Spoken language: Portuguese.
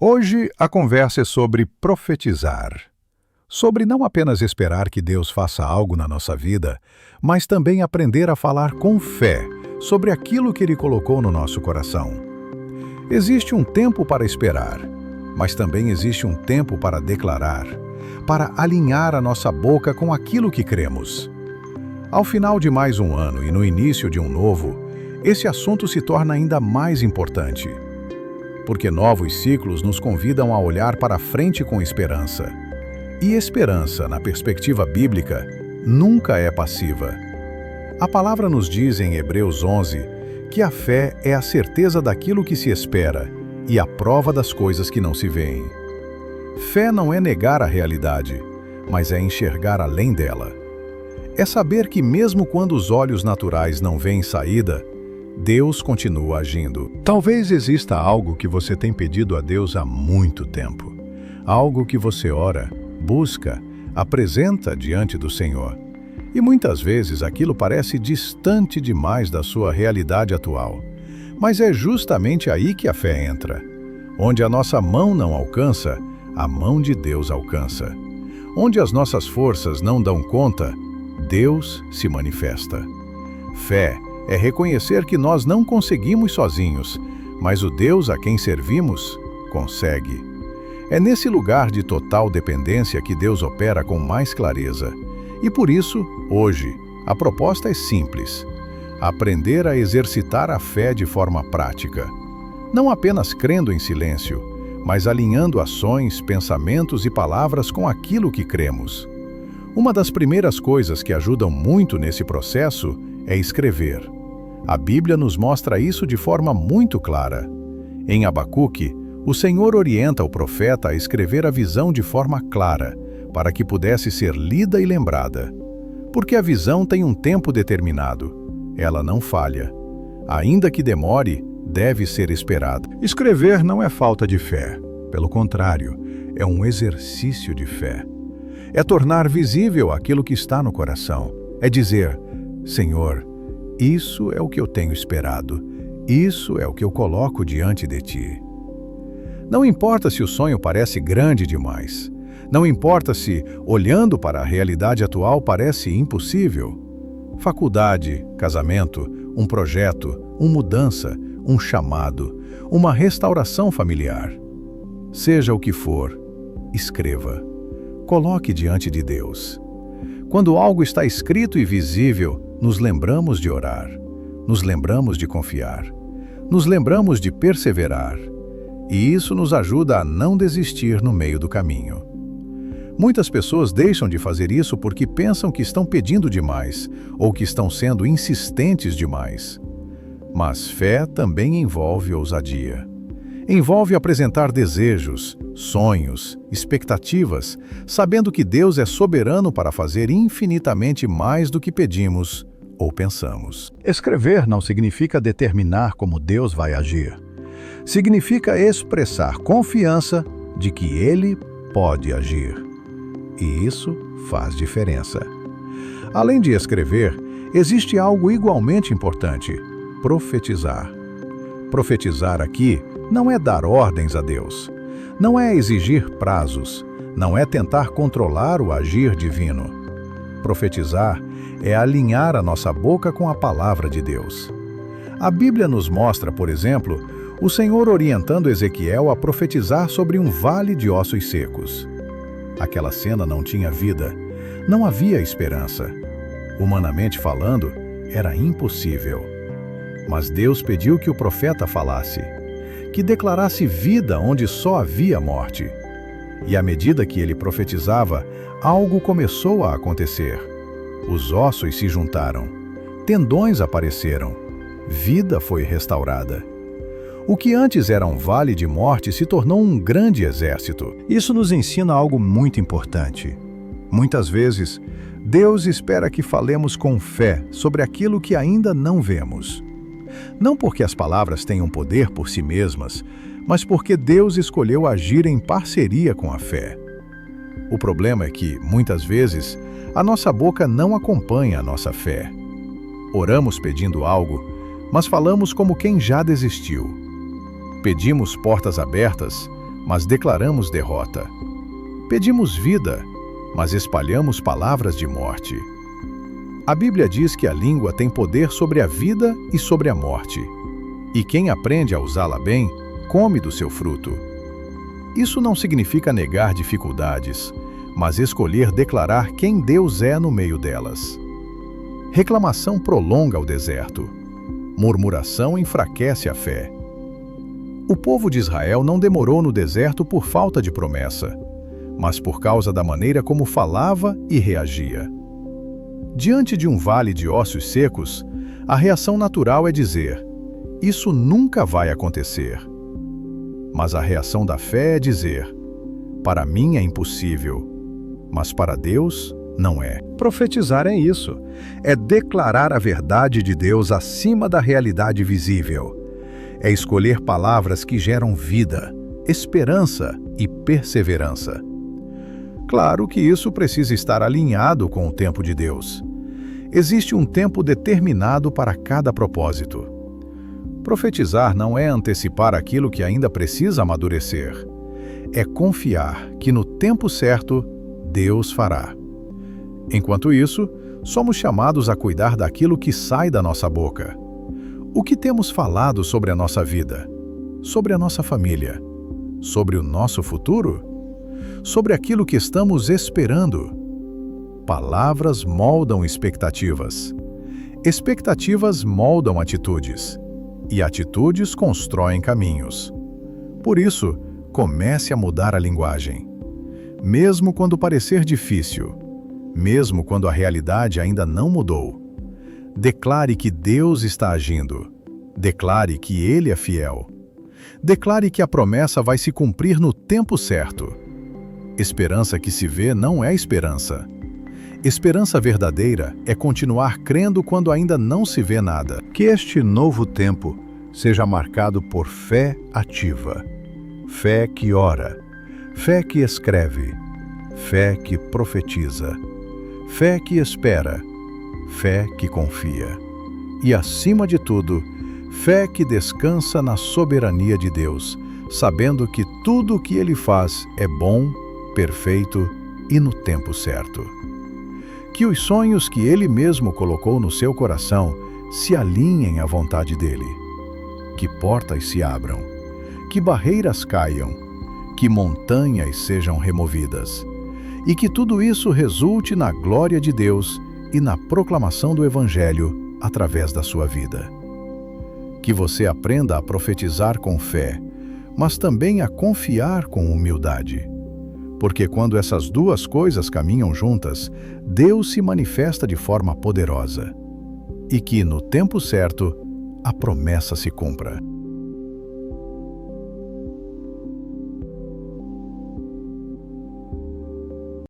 Hoje a conversa é sobre profetizar. Sobre não apenas esperar que Deus faça algo na nossa vida, mas também aprender a falar com fé sobre aquilo que Ele colocou no nosso coração. Existe um tempo para esperar, mas também existe um tempo para declarar, para alinhar a nossa boca com aquilo que cremos. Ao final de mais um ano e no início de um novo, esse assunto se torna ainda mais importante. Porque novos ciclos nos convidam a olhar para frente com esperança. E esperança, na perspectiva bíblica, nunca é passiva. A palavra nos diz em Hebreus 11 que a fé é a certeza daquilo que se espera e a prova das coisas que não se veem. Fé não é negar a realidade, mas é enxergar além dela. É saber que mesmo quando os olhos naturais não veem saída, Deus continua agindo. Talvez exista algo que você tem pedido a Deus há muito tempo. Algo que você ora, busca, apresenta diante do Senhor. E muitas vezes aquilo parece distante demais da sua realidade atual. Mas é justamente aí que a fé entra. Onde a nossa mão não alcança, a mão de Deus alcança. Onde as nossas forças não dão conta, Deus se manifesta. Fé é reconhecer que nós não conseguimos sozinhos, mas o Deus a quem servimos consegue. É nesse lugar de total dependência que Deus opera com mais clareza. E por isso, hoje, a proposta é simples: aprender a exercitar a fé de forma prática. Não apenas crendo em silêncio, mas alinhando ações, pensamentos e palavras com aquilo que cremos. Uma das primeiras coisas que ajudam muito nesse processo é escrever. A Bíblia nos mostra isso de forma muito clara. Em Abacuque, o Senhor orienta o profeta a escrever a visão de forma clara, para que pudesse ser lida e lembrada. Porque a visão tem um tempo determinado. Ela não falha. Ainda que demore, deve ser esperada. Escrever não é falta de fé. Pelo contrário, é um exercício de fé. É tornar visível aquilo que está no coração. É dizer: Senhor, isso é o que eu tenho esperado. Isso é o que eu coloco diante de Ti. Não importa se o sonho parece grande demais. Não importa se, olhando para a realidade atual, parece impossível. Faculdade, casamento, um projeto, uma mudança, um chamado, uma restauração familiar. Seja o que for, escreva. Coloque diante de Deus. Quando algo está escrito e visível, nos lembramos de orar, nos lembramos de confiar, nos lembramos de perseverar. E isso nos ajuda a não desistir no meio do caminho. Muitas pessoas deixam de fazer isso porque pensam que estão pedindo demais ou que estão sendo insistentes demais. Mas fé também envolve ousadia. Envolve apresentar desejos, sonhos, expectativas, sabendo que Deus é soberano para fazer infinitamente mais do que pedimos ou pensamos. Escrever não significa determinar como Deus vai agir. Significa expressar confiança de que Ele pode agir. E isso faz diferença. Além de escrever, existe algo igualmente importante: profetizar. Profetizar aqui não é dar ordens a Deus. Não é exigir prazos. Não é tentar controlar o agir divino. Profetizar é alinhar a nossa boca com a palavra de Deus. A Bíblia nos mostra, por exemplo, o Senhor orientando Ezequiel a profetizar sobre um vale de ossos secos. Aquela cena não tinha vida. Não havia esperança. Humanamente falando, era impossível. Mas Deus pediu que o profeta falasse, que declarasse vida onde só havia morte. E à medida que ele profetizava, algo começou a acontecer. Os ossos se juntaram, tendões apareceram, vida foi restaurada. O que antes era um vale de morte se tornou um grande exército. Isso nos ensina algo muito importante. Muitas vezes, Deus espera que falemos com fé sobre aquilo que ainda não vemos. Não porque as palavras tenham poder por si mesmas, mas porque Deus escolheu agir em parceria com a fé. O problema é que, muitas vezes, a nossa boca não acompanha a nossa fé. Oramos pedindo algo, mas falamos como quem já desistiu. Pedimos portas abertas, mas declaramos derrota. Pedimos vida, mas espalhamos palavras de morte. A Bíblia diz que a língua tem poder sobre a vida e sobre a morte, e quem aprende a usá-la bem, come do seu fruto. Isso não significa negar dificuldades, mas escolher declarar quem Deus é no meio delas. Reclamação prolonga o deserto. Murmuração enfraquece a fé. O povo de Israel não demorou no deserto por falta de promessa, mas por causa da maneira como falava e reagia. Diante de um vale de ossos secos, a reação natural é dizer: isso nunca vai acontecer. Mas a reação da fé é dizer: para mim é impossível, mas para Deus não é. Profetizar é isso. É declarar a verdade de Deus acima da realidade visível. É escolher palavras que geram vida, esperança e perseverança. Claro que isso precisa estar alinhado com o tempo de Deus. Existe um tempo determinado para cada propósito. Profetizar não é antecipar aquilo que ainda precisa amadurecer. É confiar que no tempo certo, Deus fará. Enquanto isso, somos chamados a cuidar daquilo que sai da nossa boca. O que temos falado sobre a nossa vida? Sobre a nossa família? Sobre o nosso futuro? Sobre aquilo que estamos esperando? Palavras moldam expectativas. Expectativas moldam atitudes. E atitudes constroem caminhos. Por isso, comece a mudar a linguagem. Mesmo quando parecer difícil, mesmo quando a realidade ainda não mudou, declare que Deus está agindo. Declare que Ele é fiel. Declare que a promessa vai se cumprir no tempo certo. Esperança que se vê não é esperança. Esperança verdadeira é continuar crendo quando ainda não se vê nada. Que este novo tempo seja marcado por fé ativa, fé que ora, fé que escreve, fé que profetiza, fé que espera, fé que confia. E, acima de tudo, fé que descansa na soberania de Deus, sabendo que tudo o que Ele faz é bom, perfeito e no tempo certo. Que os sonhos que Ele mesmo colocou no seu coração se alinhem à vontade dEle. Que portas se abram, que barreiras caiam, que montanhas sejam removidas, e que tudo isso resulte na glória de Deus e na proclamação do Evangelho através da sua vida. Que você aprenda a profetizar com fé, mas também a confiar com humildade. Porque quando essas duas coisas caminham juntas, Deus se manifesta de forma poderosa. E que, no tempo certo, a promessa se cumpra.